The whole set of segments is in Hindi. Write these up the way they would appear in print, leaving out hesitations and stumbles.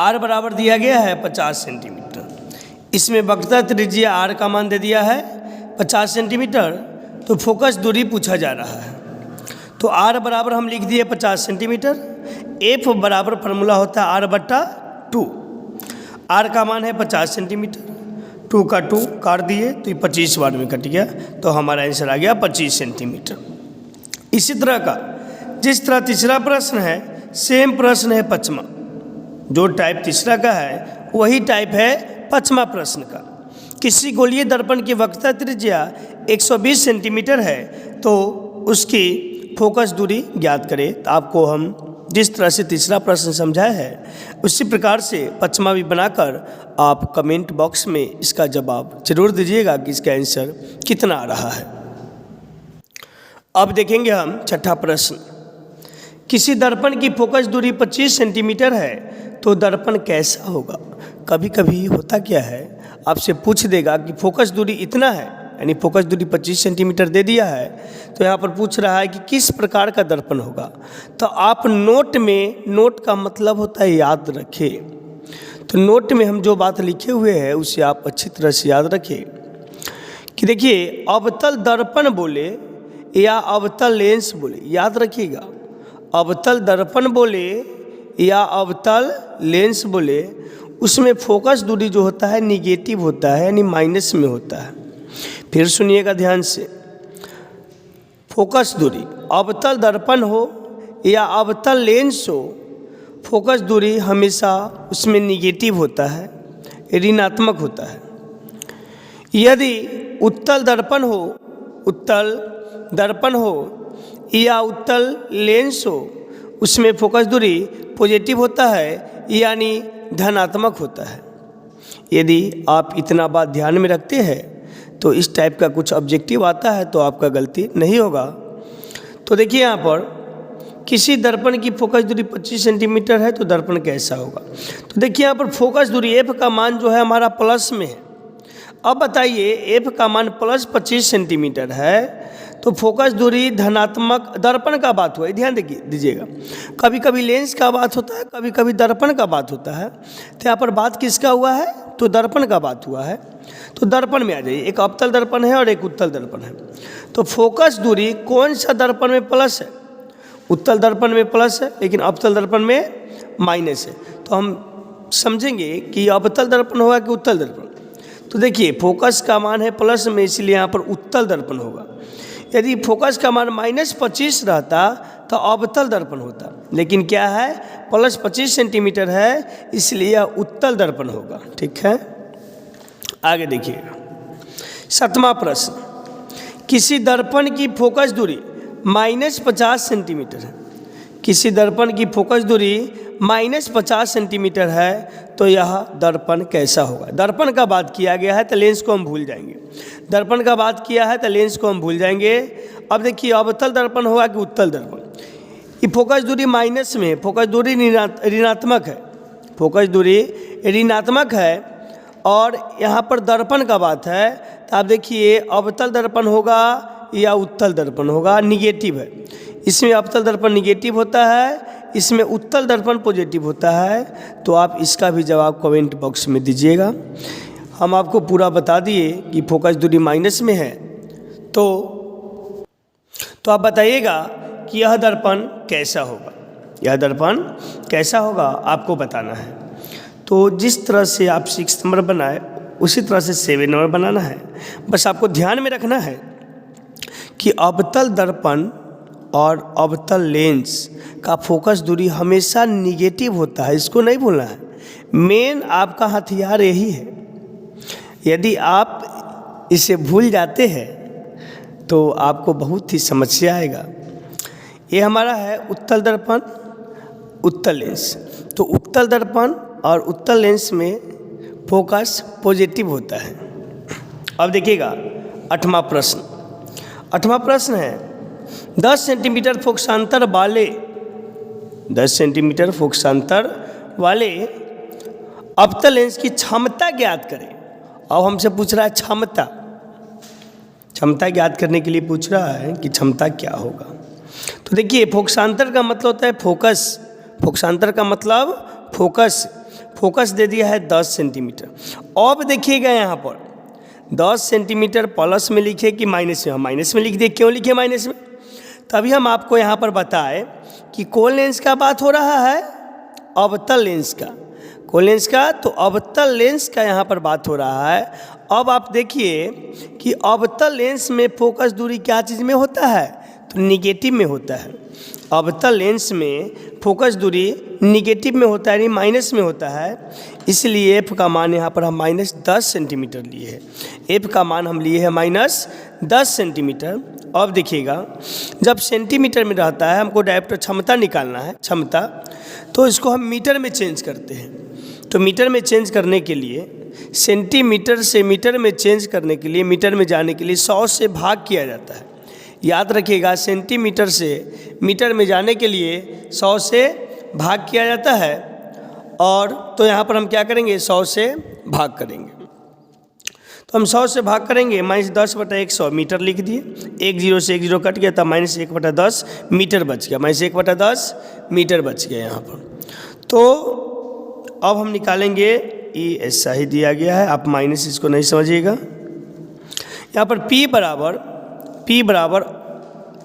आर बराबर दिया गया है 50 सेंटीमीटर। इसमें वक्रता त्रिज्या आर का मान दे दिया है 50 सेंटीमीटर, तो फोकस दूरी पूछा जा रहा है। तो आर बराबर हम लिख दिए 50 सेंटीमीटर। एफ बराबर फार्मूला होता है आर बट्टा 2। आर का मान है 50 सेंटीमीटर, 2 का 2 काट दिए तो ये 25 बार में कट गया, तो हमारा आंसर आ गया 25 सेंटीमीटर। इसी तरह का जिस तरह तीसरा प्रश्न है, सेम प्रश्न है पचमा। जो टाइप तीसरा का है वही टाइप है पचमा प्रश्न का। किसी गोलीय दर्पण की वक्रता त्रिज्या 120 सेंटीमीटर है, तो उसकी फोकस दूरी ज्ञात करें। तो आपको हम जिस तरह से तीसरा प्रश्न समझाया है उसी प्रकार से पचमा भी बनाकर आप कमेंट बॉक्स में इसका जवाब जरूर दीजिएगा कि इसका आंसर कितना आ रहा है। अब देखेंगे हम छठा प्रश्न। किसी दर्पण की फोकस दूरी 25 सेंटीमीटर है, तो दर्पण कैसा होगा। कभी कभी होता क्या है, आपसे पूछ देगा कि फोकस दूरी इतना है, यानी फोकस दूरी 25 सेंटीमीटर दे दिया है, तो यहाँ पर पूछ रहा है कि किस प्रकार का दर्पण होगा। तो आप नोट में, नोट का मतलब होता है याद रखें। तो नोट में हम जो बात लिखे हुए हैं उसे आप अच्छी तरह से याद रखें कि देखिए, अवतल दर्पण बोले या अवतल लेंस बोले, याद रखिएगा। अवतल दर्पण बोले या अवतल लेंस बोले, उसमें फोकस दूरी जो होता है निगेटिव होता है, यानी माइनस में होता है। फिर सुनिएगा ध्यान से, फोकस दूरी अवतल दर्पण हो या अवतल लेंस हो, फोकस दूरी हमेशा उसमें निगेटिव होता है, ऋणात्मक होता है। यदि उत्तल दर्पण हो, उत्तल दर्पण हो या उत्तल लेंस हो, उसमें फोकस दूरी पॉजिटिव होता है, यानी धनात्मक होता है। यदि आप इतना बात ध्यान में रखते हैं तो इस टाइप का कुछ ऑब्जेक्टिव आता है तो आपका गलती नहीं होगा। तो देखिए यहाँ पर किसी दर्पण की फोकस दूरी 25 सेंटीमीटर है, तो दर्पण कैसा होगा। तो देखिए यहाँ पर फोकस दूरी एफ का मान जो है हमारा प्लस में है। अब बताइए, एफ का मान प्लस 25 सेंटीमीटर है, तो फोकस दूरी धनात्मक दर्पण का बात हुआ है, ध्यान दीजिएगा। कभी कभी लेंस का बात होता है, कभी कभी दर्पण का बात होता है। तो यहाँ पर बात किसका हुआ है, तो दर्पण का बात हुआ है। तो दर्पण में आ जाइए, एक अवतल दर्पण है और एक उत्तल दर्पण है। तो फोकस दूरी कौन सा दर्पण में प्लस है, उत्तल दर्पण में प्लस है, लेकिन अवतल दर्पण में माइनस है। तो हम समझेंगे कि अवतल दर्पण होगा कि उत्तल दर्पण। तो देखिए, फोकस का मान है प्लस में, इसलिए यहाँ पर उत्तल दर्पण होगा। यदि फोकस का मान -25 रहता तो अवतल दर्पण होता, लेकिन क्या है, प्लस 25 सेंटीमीटर है, इसलिए यह उत्तल दर्पण होगा। ठीक है, आगे देखिएगा। सातवां प्रश्न, किसी दर्पण की फोकस दूरी -50 सेंटीमीटर है। किसी दर्पण की फोकस दूरी -50 सेंटीमीटर है, तो यह दर्पण कैसा होगा। दर्पण का बात किया गया है तो लेंस को हम भूल जाएंगे। दर्पण का बात किया है तो लेंस को हम भूल जाएंगे। अब देखिए, अवतल दर्पण होगा कि उत्तल दर्पण। ये फोकस दूरी माइनस में है, फोकस दूरी ऋणात्मक है, फोकस दूरी ऋणात्मक है। और यहाँ पर दर्पण का बात है, तो आप देखिए अवतल दर्पण होगा या उत्तल दर्पण होगा, निगेटिव है। इसमें अवतल दर्पण निगेटिव होता है, इसमें उत्तल दर्पण पॉजिटिव होता है। तो आप इसका भी जवाब कमेंट बॉक्स में दीजिएगा। हम आपको पूरा बता दिए कि फोकस दूरी माइनस में है, तो आप बताइएगा कि यह दर्पण कैसा होगा। यह दर्पण कैसा होगा आपको बताना है। तो जिस तरह से आप 6 नंबर बनाए उसी तरह से 7 नंबर बनाना है। बस आपको ध्यान में रखना है कि अवतल दर्पण और अवतल लेंस का फोकस दूरी हमेशा निगेटिव होता है, इसको नहीं भूलना है। मेन आपका हथियार यही है। यदि आप इसे भूल जाते हैं तो आपको बहुत ही समस्या आएगा। ये हमारा है उत्तल दर्पण, उत्तल लेंस। तो उत्तल दर्पण और उत्तल लेंस में फोकस पॉजिटिव होता है। अब देखिएगा 8वां प्रश्न। 8वां प्रश्न है, 10 सेंटीमीटर फोकसांतर वाले 10 सेंटीमीटर फोकसांतर वाले अवतल लेंस की क्षमता ज्ञात करें। अब हमसे पूछ रहा है क्षमता ज्ञात करने के लिए पूछ रहा है कि क्षमता क्या होगा। तो देखिए, फोकसांतर का मतलब होता है फोकस। फोकसांतर का मतलब फोकस। फोकस दे दिया है 10 सेंटीमीटर। अब देखिएगा यहाँ पर 10 सेंटीमीटर प्लस में लिखे कि माइनस में, हम माइनस में लिख दिए। क्यों लिखे माइनस में? तभी हम आपको यहाँ पर बताएं कि कौन लेंस का बात हो रहा है, अवतल लेंस का। कौन लेंस का? तो अवतल लेंस का यहाँ पर बात हो रहा है। अब आप देखिए कि अवतल लेंस में फोकस दूरी क्या चीज़ में होता है? तो निगेटिव में होता है। अवतल लेंस में फोकस दूरी निगेटिव में होता है, यानी माइनस में होता है। इसलिए एफ का मान यहाँ पर हम -10 सेंटीमीटर लिए हैं। एफ का मान हम लिए हैं -10 सेंटीमीटर। अब देखिएगा, जब सेंटीमीटर में रहता है, हमको डायोप्टर क्षमता निकालना है, क्षमता, तो इसको हम मीटर में चेंज करते हैं। तो मीटर में चेंज करने के लिए, सेंटीमीटर से मीटर में चेंज करने के लिए, मीटर में जाने के लिए 100 से भाग किया जाता है। याद रखिएगा, सेंटीमीटर से मीटर में जाने के लिए 100 से भाग किया जाता है। और तो यहाँ पर हम क्या करेंगे? 100 से भाग करेंगे। तो हम 100 से भाग करेंगे, -10/100 मीटर लिख दिए। 1 0 से 1 0 कट गया, तब -1/10 मीटर बच गया, -1/10 मीटर बच गया यहाँ पर। तो अब हम निकालेंगे, ये ऐसा ही दिया गया है, आप माइनस इसको नहीं समझिएगा। यहाँ पर P बराबर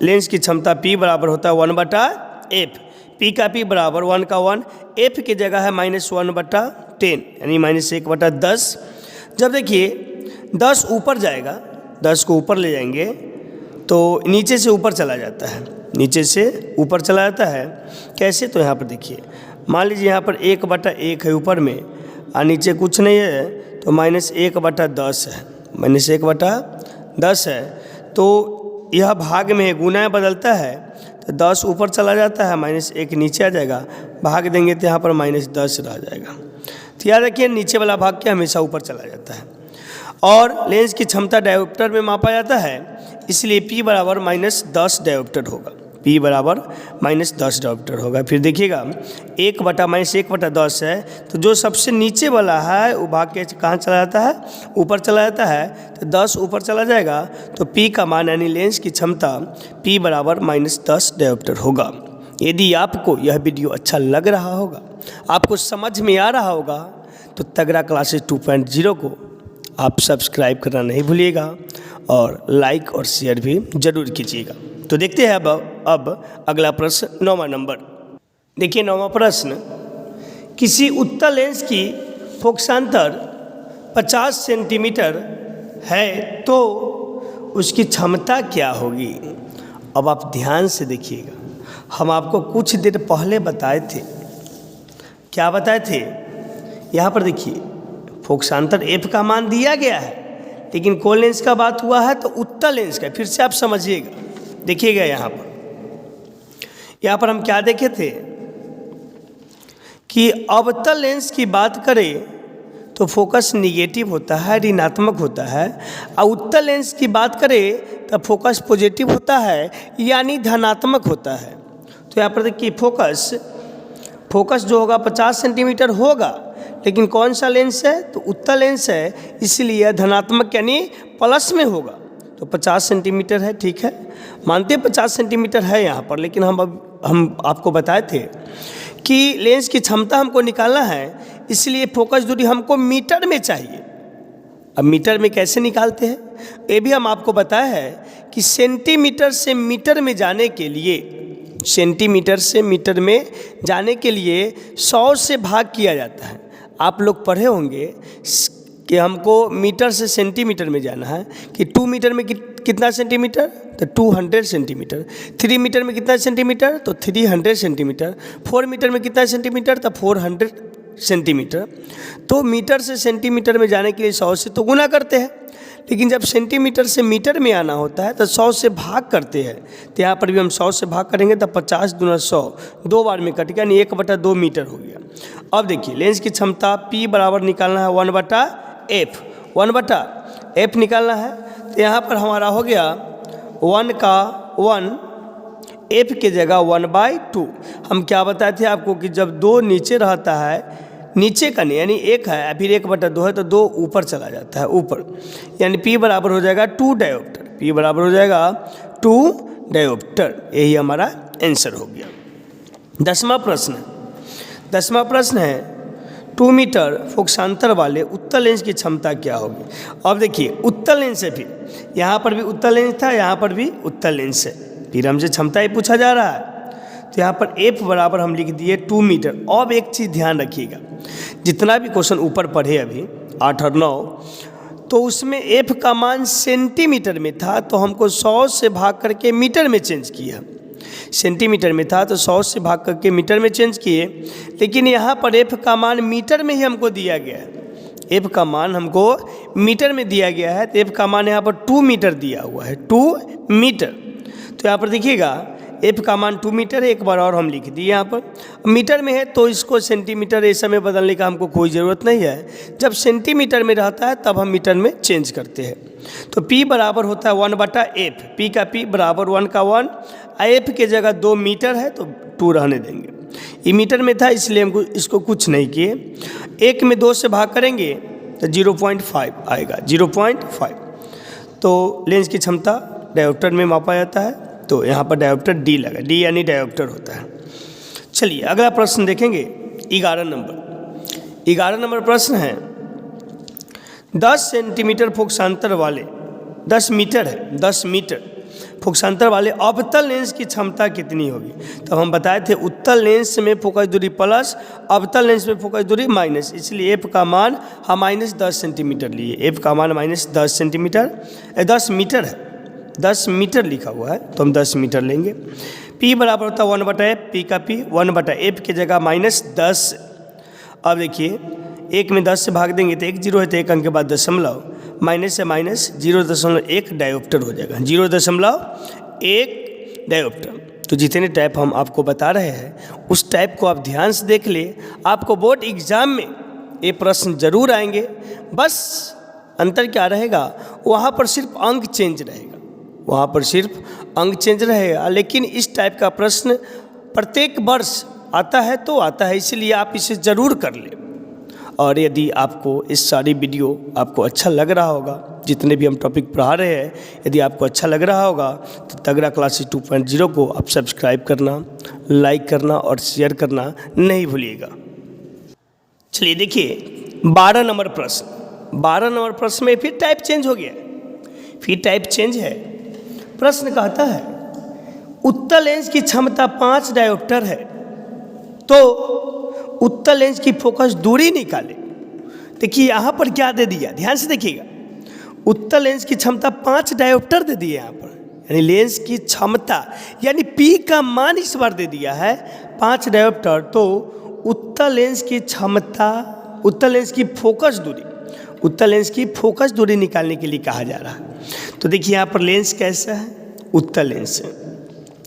लेंस की क्षमता P बराबर होता है 1/f। P का P बराबर 1 का 1, F की जगह है -1/10, यानी -1/10। जब देखिए 10 ऊपर जाएगा, 10 को ऊपर ले जाएंगे तो नीचे से ऊपर चला जाता है, नीचे से ऊपर चला जाता है। कैसे? तो यहाँ पर देखिए, मान लीजिए यहाँ पर 1/1 है ऊपर में और नीचे कुछ नहीं है, तो -1/10 है, -1/10 है। तो यह भाग में है, गुना बदलता है, तो 10 ऊपर चला जाता है, -1 नीचे आ जाएगा। भाग देंगे तो यहाँ पर -10 रह जाएगा। तो याद रखिए, नीचे वाला भाग क्या हमेशा ऊपर चला जाता है। और लेंस की क्षमता डायोप्टर में मापा जाता है, इसलिए P बराबर -10 डायोप्टर होगा। P बराबर -10 डायोप्टर होगा। फिर देखिएगा 1/-1/10 है, तो जो सबसे नीचे वाला है वो भाग के कहाँ चला जाता है? ऊपर चला जाता है। तो 10 ऊपर चला जाएगा, तो P का मान यानी लेंस की क्षमता P बराबर -10 डायोप्टर होगा। यदि आपको यह वीडियो अच्छा लग रहा होगा, आपको समझ में आ रहा होगा, तो तगड़ा क्लासेस 2.0 को आप सब्सक्राइब करना नहीं भूलिएगा और लाइक और शेयर भी जरूर कीजिएगा। तो देखते हैं अब अगला प्रश्न, 9वां नंबर। देखिए 9वां प्रश्न, किसी उत्तल लेंस की फोकसांतर 50 सेंटीमीटर है तो उसकी क्षमता क्या होगी? अब आप ध्यान से देखिएगा, हम आपको कुछ देर पहले बताए थे। क्या बताए थे? यहाँ पर देखिए, फोकसांतर F का मान दिया गया है, लेकिन कौन लेंस का बात हुआ है? तो उत्तल लेंस का। फिर से आप समझिएगा, देखिएगा यहाँ पर हम क्या देखे थे कि अवतल लेंस की बात करें तो फोकस निगेटिव होता है, ऋणात्मक होता है। और उत्तल लेंस की बात करें तो फोकस पॉजिटिव होता है, यानी धनात्मक होता है। तो यहाँ पर देखिए, फोकस जो होगा 50 सेंटीमीटर होगा, लेकिन कौन सा लेंस है? तो उत्तल लेंस है, इसलिए धनात्मक यानी प्लस में होगा। तो 50 सेंटीमीटर है, ठीक है, मानते 50 सेंटीमीटर है यहाँ पर। लेकिन हम आपको बताए थे कि लेंस की क्षमता हमको निकालना है, इसलिए फोकस दूरी हमको मीटर में चाहिए। अब मीटर में कैसे निकालते हैं, ये भी हम आपको बताया है कि सेंटीमीटर से मीटर में जाने के लिए, सेंटीमीटर से मीटर में जाने के लिए 100 से भाग किया जाता है। आप लोग पढ़े होंगे कि हमको मीटर से सेंटीमीटर में जाना है, कि 2 मीटर में कितना सेंटीमीटर? तो 200 सेंटीमीटर। 3 मीटर में कितना सेंटीमीटर? तो 300 सेंटीमीटर। 4 मीटर में कितना सेंटीमीटर? तो 400 सेंटीमीटर। तो मीटर से सेंटीमीटर में जाने के लिए 100 से तो गुना करते हैं, लेकिन जब सेंटीमीटर से मीटर में आना होता है तो 100 से भाग करते हैं। तो यहाँ पर भी हम 100 से भाग करेंगे, तो 50 × 100 2 बार में कट गया, यानी 1/2 मीटर हो गया। अब देखिए, लेंस की क्षमता P बराबर निकालना है 1/f, 1/f निकालना है। तो यहाँ पर हमारा हो गया 1 का 1, f की जगह 1/2। हम क्या बताए थे आपको कि जब 2 नीचे रहता है, नीचे का नहीं, यानी 1 है, फिर 1/2 है, तो 2 ऊपर चला जाता है, ऊपर, यानी P बराबर हो जाएगा 2 डायोप्टर। P बराबर हो जाएगा 2 डायोप्टर। यही हमारा आंसर हो गया। 10वां प्रश्न है, 2 मीटर फोकसांतर वाले उत्तल लेंस की क्षमता क्या होगी। अब देखिए उत्तल लेंस है, फिर यहाँ पर भी उत्तल लेंस था, यहाँ पर भी उत्तल लेंस है, फिर हमसे क्षमता ही पूछा जा रहा है। तो यहाँ पर F बराबर हम लिख दिए 2 मीटर। अब एक चीज़ ध्यान रखिएगा, जितना भी क्वेश्चन ऊपर पढ़े अभी 8 और 9, तो उसमें F का मान सेंटीमीटर में था, तो हमको 100 से भाग करके मीटर में चेंज किया। सेंटीमीटर में था तो 100 से भाग करके मीटर में चेंज किए, लेकिन यहाँ पर F का मान मीटर में ही हमको दिया गया है। F का मान हमको मीटर में दिया गया है, तो F का मान यहाँ पर 2 मीटर दिया हुआ है, 2 मीटर। तो यहाँ पर देखिएगा F का मान 2 मीटर है, एक बार और हम लिख दिए यहाँ पर। मीटर में है तो इसको सेंटीमीटर ऐसा में बदलने का हमको कोई ज़रूरत नहीं है। जब सेंटीमीटर में रहता है तब हम मीटर में चेंज करते हैं। तो P बराबर होता है 1/F, P का P बराबर 1 का 1, F की जगह 2 मीटर है तो 2 रहने देंगे। ये मीटर में था इसलिए हमको इसको कुछ नहीं किए। 1 में 2 से भाग करेंगे तो 0.5 आएगा, 0.5। तो लेंस की क्षमता डायोप्टर में मापा जाता है, तो यहाँ पर डायोप्टर D लगा, D यानी डायोप्टर होता है। चलिए अगला प्रश्न देखेंगे 11 नंबर। 11 नंबर प्रश्न है 10 सेंटीमीटर फोकसांतर वाले 10 मीटर है, 10 मीटर फोकसांतर वाले अवतल लेंस की क्षमता कितनी होगी। तो हम बताए थे उत्तल लेंस में फोकस दूरी प्लस, अवतल लेंस में फोकस दूरी माइनस, इसलिए F का मान हम -10 सेंटीमीटर लिए। F का मान -10 सेंटीमीटर 10 मीटर है, 10 मीटर लिखा हुआ है तो हम 10 मीटर लेंगे। P बराबर होता है 1/F, P का P 1/F की जगह -10। अब देखिए 1 में 10 से भाग देंगे तो 1 जीरो है, तो 1 अंक के बाद दशमलव, माइनस से माइनस 0.1 डायोप्टर हो जाएगा, 0.1 डायोप्टर। तो जितने टाइप हम आपको बता रहे हैं उस टाइप को आप ध्यान से देख ले, आपको बोर्ड एग्जाम में ये प्रश्न जरूर आएंगे। बस अंतर क्या रहेगा, वहाँ पर सिर्फ अंक चेंज रहेगा, वहाँ पर सिर्फ अंक चेंज रहेगा, लेकिन इस टाइप का प्रश्न प्रत्येक वर्ष आता है तो आता है, इसलिए आप इसे ज़रूर कर लें। और यदि आपको इस सारी वीडियो आपको अच्छा लग रहा होगा, जितने भी हम टॉपिक पढ़ा रहे हैं, यदि आपको अच्छा लग रहा होगा तो तगड़ा क्लासेस 2.0 को आप सब्सक्राइब करना, लाइक करना और शेयर करना नहीं भूलिएगा। चलिए देखिए 12 नंबर प्रश्न। 12 नंबर प्रश्न में फिर टाइप चेंज हो गया, फिर टाइप चेंज है। प्रश्न कहता है उत्तल लेंस की क्षमता 5 डायोप्टर है, तो उत्तल लेंस की फोकस दूरी निकाले। देखिए यहाँ पर क्या दे दिया, ध्यान से देखिएगा। उत्तल लेंस की क्षमता 5 डायोप्टर दे दिए यहाँ पर, यानी लेंस की क्षमता यानी P का मान इस बार दे दिया है 5 डायोप्टर। तो उत्तल लेंस की क्षमता, उत्तल लेंस की फोकस दूरी, उत्तल लेंस की फोकस दूरी निकालने के लिए कहा जा रहा है। तो देखिए यहाँ पर लेंस कैसा है, उत्तल लेंस है।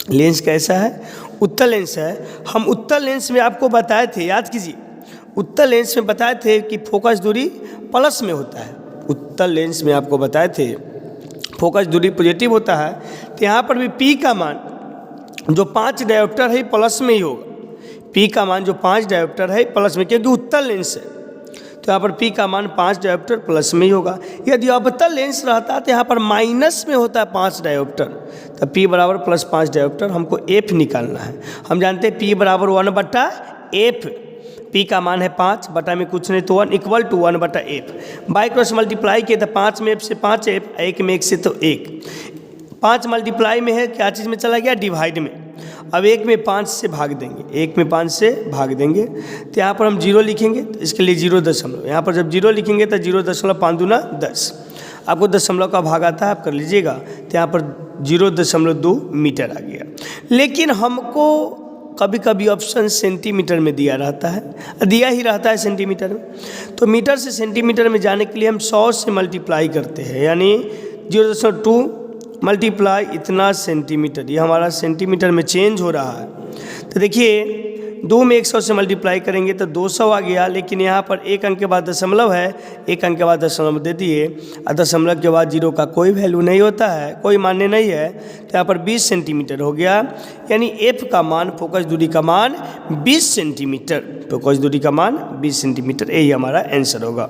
लेंस कैसा है, उत्तल लेंस है। हम उत्तल लेंस में आपको बताए थे, याद कीजिए, उत्तल लेंस में बताए थे कि फोकस दूरी प्लस में होता है। उत्तल लेंस में आपको बताए थे फोकस दूरी पॉजिटिव होता है। तो यहाँ पर भी P का मान जो 5 डायोप्टर है प्लस में ही होगा। P का मान जो 5 डायोप्टर है प्लस में, क्योंकि उत्तल लेंस है, तो यहाँ पर P का मान 5 डायोप्टर प्लस में ही होगा। यदि अवतल लेंस रहता तो यहाँ पर माइनस में होता है 5 डायोप्टर, तो P बराबर +5 डायोप्टर। हमको F निकालना है। हम जानते हैं P बराबर 1/F, P का मान है 5, बटा में कुछ नहीं तो 1 equal to 1/F। By cross multiply किए तो 5 में F से 5F, 1 में 1 से तो 1। 5 मल्टीप्लाई में है, क्या चीज़ में चला गया, डिवाइड में। अब 1 में 5 से भाग देंगे, 1 में 5 से भाग देंगे तो यहाँ पर हम 0 लिखेंगे, तो इसके लिए 0 यहाँ पर जब 0 लिखेंगे तो 0.5 दूना 10। आपको दशमलव का भाग आता है, आप कर लीजिएगा। तो यहाँ पर 0.2 मीटर आ गया। लेकिन हमको कभी कभी ऑप्शन सेंटीमीटर में दिया रहता है, दिया ही रहता है सेंटीमीटर में। तो मीटर से सेंटीमीटर में जाने के लिए हम 100 से मल्टीप्लाई करते हैं, यानी 0.2 मल्टीप्लाई इतना सेंटीमीटर, ये हमारा सेंटीमीटर में चेंज हो रहा है। तो देखिए 2 में 100 से मल्टीप्लाई करेंगे तो 200 आ गया, लेकिन यहाँ पर 1 अंक के बाद दशमलव है, 1 अंक के बाद दशमलव दे दिए, और दशमलव के बाद 0 का कोई वैल्यू नहीं होता है, कोई मान्य नहीं है। तो यहाँ पर 20 सेंटीमीटर हो गया, यानी F का मान, फोकस दूरी का मान 20 सेंटीमीटर, फोकस दूरी का मान 20 सेंटीमीटर, यही हमारा आंसर होगा।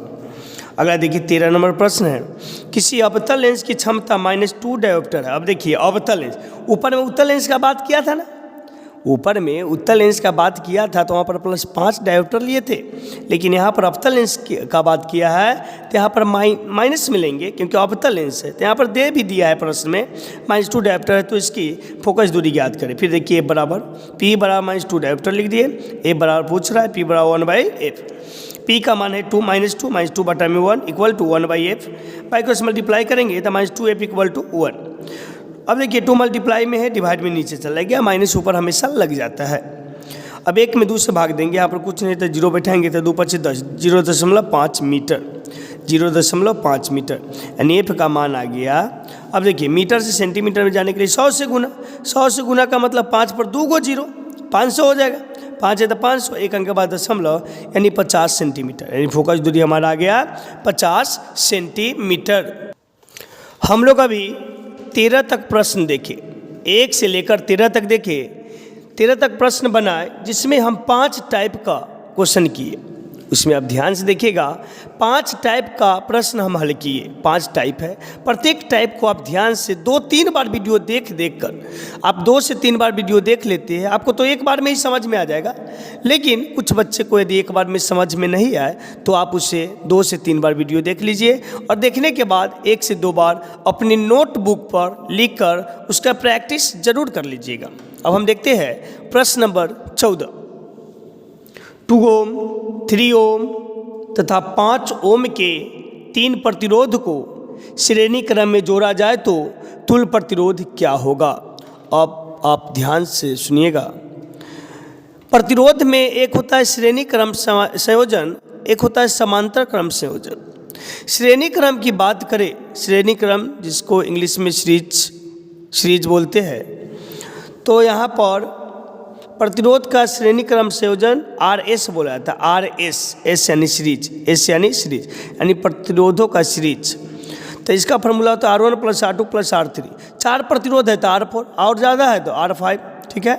अगला देखिए 13 नंबर प्रश्न है, किसी अवतल लेंस की क्षमता -2 डायोप्टर है। अब देखिए अवतल लेंस, ऊपर में उत्तल लेंस का बात किया था ना, ऊपर में उत्तल लेंस का बात किया था तो वहाँ पर +5 डायोप्टर लिए थे, लेकिन यहाँ पर अवतल लेंस का बात किया है तो यहाँ पर माइनस मिलेंगे क्योंकि अवतल लेंस है। तो यहाँ पर दे भी दिया है प्रश्न में -2 डायोप्टर है, तो इसकी फोकस दूरी ज्ञात करें। फिर देखिए बराबर P बराबर -2 डायोप्टर लिख दिए, A बराबर पूछ रहा है P बराबर 1/f, P का मान है 2 -2 बटा में 1 equal to 1/f, by cross multiply करेंगे तो -2f इक्वल टू 1। अब देखिए 2 मल्टीप्लाई में है, डिवाइड में नीचे चला गया, माइनस ऊपर हमेशा लग जाता है। अब 1 में 2 से भाग देंगे, यहाँ पर कुछ नहीं तो 0 बैठाएंगे तो 2 × 10 0.5 मीटर, 0.5 मीटर, यानी f का मान आ गया। अब देखिए मीटर से सेंटीमीटर में जाने के लिए 100 से गुना, 100 से गुना का मतलब 5 पर 2 को 0, 500 हो जाएगा, 5 है तो 500, एक अंक के बाद दशमलव यानी 50 सेंटीमीटर, यानी फोकस दूरी हमारा आ गया 50 सेंटीमीटर। हम लोग अभी 13 तक प्रश्न देखे, 1 से लेकर 13 तक देखे, 13 तक प्रश्न बनाए जिसमें हम 5 टाइप का क्वेश्चन किए। उसमें आप ध्यान से देखिएगा 5 टाइप का प्रश्न हम हल किए, 5 टाइप है। प्रत्येक टाइप को आप ध्यान से 2-3 बार वीडियो देख कर आप 2 से 3 बार वीडियो देख लेते हैं, आपको तो एक बार में ही समझ में आ जाएगा। लेकिन कुछ बच्चे को यदि एक बार में समझ में नहीं आए तो आप उसे 2 से 3 बार वीडियो देख लीजिए और देखने के बाद 1 से 2 बार अपनी नोटबुक पर लिख कर उसका प्रैक्टिस जरूर कर लीजिएगा। अब हम देखते हैं प्रश्न नंबर 14। 2 ओम, 3 ओम तथा 5 ओम के 3 प्रतिरोध को श्रेणी क्रम में जोड़ा जाए तो तुल्य प्रतिरोध क्या होगा। अब आप ध्यान से सुनिएगा। प्रतिरोध में एक होता है श्रेणी क्रम संयोजन, एक होता है समांतर क्रम संयोजन। श्रेणी क्रम की बात करें, श्रेणी क्रम जिसको इंग्लिश में सीरीज बोलते हैं, तो यहाँ पर प्रतिरोध का श्रेणी क्रम संयोजन RS बोला जाता है। RS, S यानी सीरीज, S यानी सीरीज यानी प्रतिरोधों का सीरीज। तो इसका फॉर्मूला होता है R1 + R2 + R3। 4 प्रतिरोध है तो R4, और ज़्यादा है तो R5, ठीक है।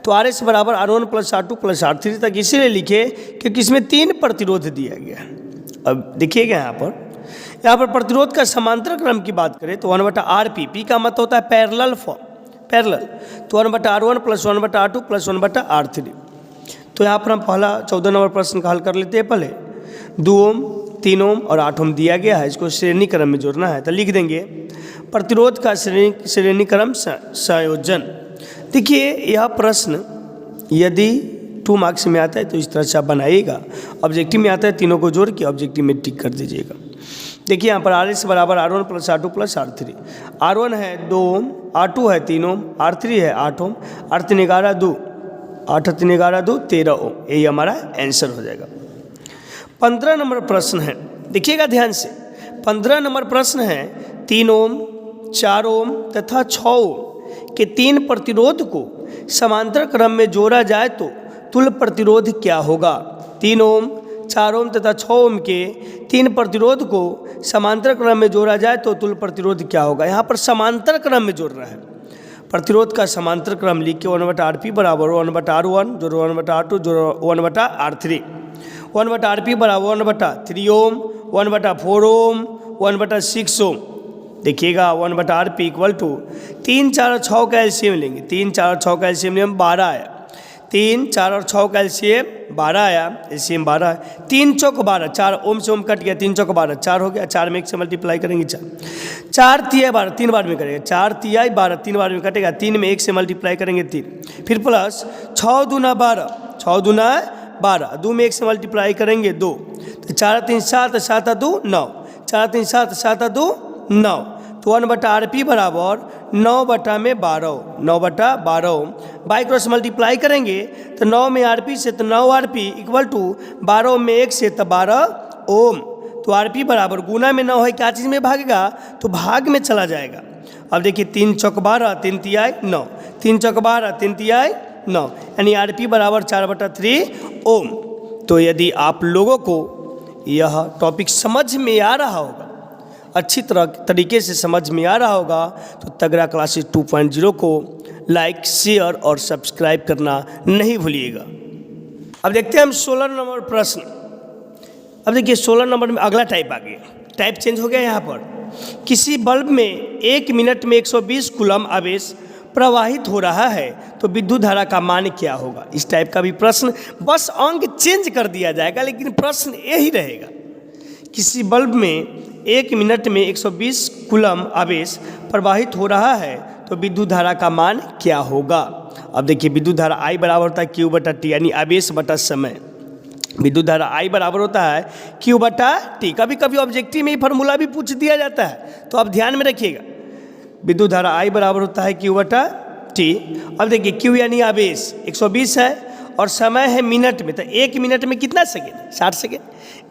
तो RS बराबर R1 + R2 + R3 तक इसीलिए लिखे क्योंकि इसमें 3 प्रतिरोध दिया गया है। अब देखिएगा यहाँ पर प्रतिरोध का समांतर क्रम की बात करें तो 1/RP, P का मतलब होता है पैरेलल फॉर्म, पैरेलल, तो 1/R1 + 1/R2 + 1/R3। तो यहाँ पर हम पहला 14 नंबर प्रश्न का हल कर लेते हैं। पहले 2 ओम, 3 ओम और 8 ओम दिया गया है, इसको श्रेणी क्रम में जोड़ना है। तो लिख देंगे प्रतिरोध का श्रेणी क्रम संयोजन। देखिए यह प्रश्न यदि 2 मार्क्स में आता है तो इस तरह से आप बनाइएगा, ऑब्जेक्टिव में आता है तीनों को जोड़ के ऑब्जेक्टिव में टिक कर दीजिएगा। देखिए यहाँ पर RS बराबर R1 + R2 + R3। R1 है 2 ओम, R2 है 3 ओम, R3 है 8 ओम, 8 3 11 2, 8 3 11 2 13 ओम, यही हमारा आंसर हो जाएगा। 15 नंबर प्रश्न है, देखिएगा ध्यान से। 15 नंबर प्रश्न है 3 ओम, 4 ओम तथा 6 ओम के 3 प्रतिरोध को समांतर क्रम में जोड़ा जाए तो तुल्य प्रतिरोध क्या होगा। 3 ओम, 4 ओम तथा 6 ओम के 3 प्रतिरोध को समांतर क्रम में जोड़ा जाए तो तुल्य प्रतिरोध क्या होगा। यहाँ पर समांतर क्रम में जोड़ रहा है, प्रतिरोध का समांतर क्रम लिख के 1/RP बराबर 1/R1 जोड़ो 1/R2 जोड़ो 1/R3, 1/RP बराबर 1/3 ओम, 1/4 ओम, 1/6 ओम। देखिएगा 1/RP इक्वल टू 3 4 और 6 का एलसीएम लेंगे, 3 4 और 6 का एलसीएम लेंगे 12 आया, 3 4 और 6 का एलसीएम 12 आया, एलसीएम 12 है। 3 चौक 12, 4 ओम से ओम कट गया, 3 चौक 12, 4 हो गया, 4 में 1 से मल्टीप्लाई करेंगे 4 तिया 12 3 बार में करेंगे, 4 तिया 12 3 बार में कटेगा, 3 में 1 से मल्टीप्लाई करेंगे 3, फिर प्लस 6 दूना 12, 6 दूना 12, 2 में 1 से मल्टीप्लाई करेंगे 2, तो 4 3 7 7 2 9, 4 3 7 7 2 9, तो 1/RP बराबर 9/12, 9/12 बाई क्रॉस मल्टीप्लाई करेंगे तो 9 में RP से तो 9RP इक्वल टू 12 में 1 से तो 12 ओम। तो RP बराबर गुना में 9 है, क्या चीज़ में भागेगा तो भाग में चला जाएगा। अब देखिए 3 चौक 12 3 तिया 9, 3 चौक 12 3 तिया 9, यानी RP बराबर 4/3 ओम। तो यदि आप लोगों को यह टॉपिक समझ में आ रहा होगा, अच्छी तरीके से समझ में आ रहा होगा, तो तगड़ा क्लासेस 2.0 को लाइक, शेयर और सब्सक्राइब करना नहीं भूलिएगा। अब देखते हैं हम 16 नंबर प्रश्न। अब देखिए 16 नंबर में अगला टाइप आ गया, टाइप चेंज हो गया। यहाँ पर किसी बल्ब में 1 मिनट में 120 कूलम आवेश प्रवाहित हो रहा है तो विद्युत धारा का मान क्या होगा। इस टाइप का भी प्रश्न, बस अंक चेंज कर दिया जाएगा लेकिन प्रश्न यही रहेगा। किसी बल्ब में 1 मिनट में 120 कूलम आवेश प्रवाहित हो रहा है तो विद्युत धारा का मान क्या होगा। अब देखिए विद्युत धारा I बराबर होता है Q बटा T, यानी आवेश बटा समय। विद्युत धारा I बराबर होता है Q बटा T। कभी कभी ऑब्जेक्टिव में ही फार्मूला भी पूछ दिया जाता है, तो आप ध्यान में रखिएगा। विद्युत धारा I बराबर होता है Q बटा T। अब देखिए Q यानी आवेश 120 है और समय है मिनट में, तो 1 मिनट में कितना सेकेंड, 60 सेकेंड।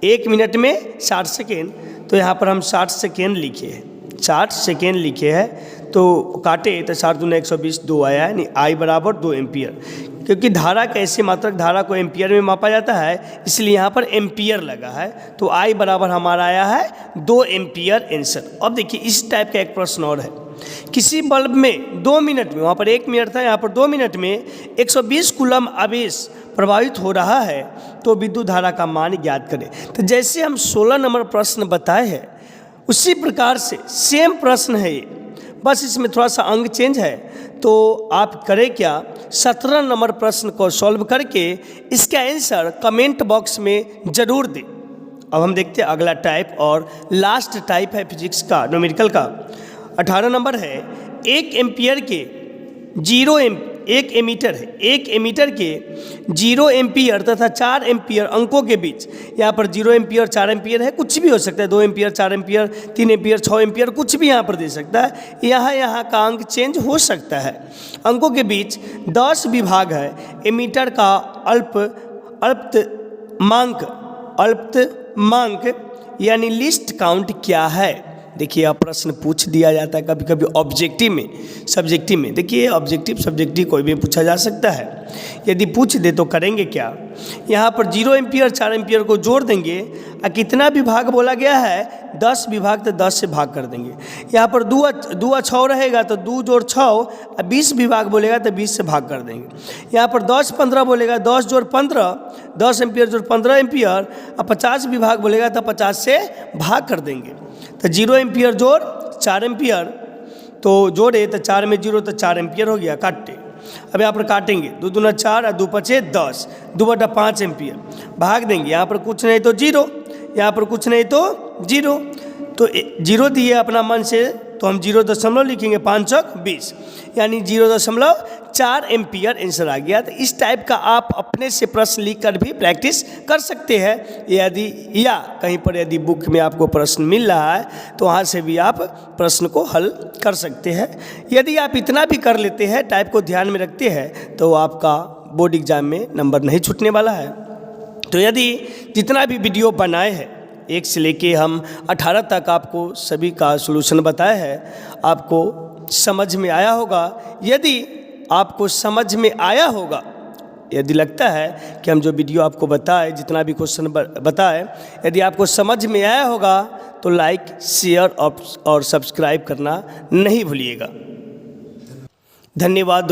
1 मिनट में 60 सेकेंड, तो यहाँ पर हम 60 सेकेंड लिखे हैं, 60 सेकेंड लिखे हैं। तो काटे तो 60 दूना 120, 2 आया, यानी I बराबर 2 एम्पियर। क्योंकि धारा कैसे मात्रक धारा को एम्पियर में मापा जाता है, इसलिए यहाँ पर एम्पियर लगा है, तो I बराबर हमारा आया है 2 एम्पियर आंसर। अब देखिए इस टाइप का एक प्रश्न और है। किसी बल्ब में 2 मिनट में, वहाँ पर 1 मिनट था, यहाँ पर 2 मिनट में 120 कूलम आवेश प्रवाहित हो रहा है तो विद्युत धारा का मान ज्ञात करें। तो जैसे हम 16 नंबर प्रश्न बताए हैं उसी प्रकार से सेम प्रश्न है ये, बस इसमें थोड़ा सा अंक चेंज है। तो आप करें क्या, 17 नंबर प्रश्न को सॉल्व करके इसका आंसर कमेंट बॉक्स में ज़रूर दें। अब हम देखते हैं अगला टाइप और लास्ट टाइप है फिजिक्स का, न्यूमेरिकल का। 18 नंबर है 1 एम्पियर के 1 एमीटर है, 1 एमीटर के 0 एम्पियर तथा 4 एम्पियर अंकों के बीच, यहाँ पर 0 एम्पियर 4 एम्पियर है, कुछ भी हो सकता है, 2 एम्पियर 4 एम्पियर 3 एम्पियर 6 एम्पियर कुछ भी यहाँ पर दे सकता है। यहाँ का अंक चेंज हो सकता है। अंकों के बीच 10 विभाग है। एमीटर का अल्पतमांक यानी लिस्ट काउंट क्या है। देखिए अब प्रश्न पूछ दिया जाता है कभी कभी ऑब्जेक्टिव में, सब्जेक्टिव में। देखिए ऑब्जेक्टिव सब्जेक्टिव कोई भी पूछा जा सकता है। यदि पूछ दे तो करेंगे क्या, यहाँ पर 0 एम्पियर 4 एम्पियर को जोड़ देंगे और कितना विभाग बोला गया है 10 विभाग, तो 10 से भाग कर देंगे। यहाँ पर 2 6 रहेगा तो 2 जोड़ 6 और 20 विभाग बोलेगा तो 20 से भाग कर देंगे। यहाँ पर 10 15 बोलेगा 10 जोड़ 15, 10 एम्पियर जोड़ 15 एम्पियर और 50 विभाग बोलेगा तो 50 से भाग कर देंगे। तो 0 एम्पियर जोड़ 4 एम्पियर, तो जोड़े तो 4 में 0 तो 4 एम्पियर हो गया, काटे। अब यहाँ पर काटेंगे 2 दूना 4 और 2 पचे 10, 2 बटा 5 एम्पियर भाग देंगे। यहाँ पर कुछ नहीं तो 0, यहाँ पर कुछ नहीं तो 0, तो 0 दिए अपना मन से तो हम 0 लिखेंगे, 5 चौक 20, यानी 0.4 एम्पियर आंसर आ गया। तो इस टाइप का आप अपने से प्रश्न लिख कर भी प्रैक्टिस कर सकते हैं। यदि या कहीं पर यदि बुक में आपको प्रश्न मिल रहा है तो वहाँ से भी आप प्रश्न को हल कर सकते हैं। यदि आप इतना भी कर लेते हैं, टाइप को ध्यान में रखते हैं, तो आपका बोर्ड एग्जाम में नंबर नहीं छूटने वाला है। तो यदि जितना भी वीडियो बनाए हैं 1 से लेके हम 18 तक आपको सभी का सलूशन बताया है, आपको समझ में आया होगा। यदि आपको समझ में आया होगा, यदि लगता है कि हम जो वीडियो आपको बताए, जितना भी क्वेश्चन बताए, यदि आपको समझ में आया होगा तो लाइक शेयर और सब्सक्राइब करना नहीं भूलिएगा। धन्यवाद।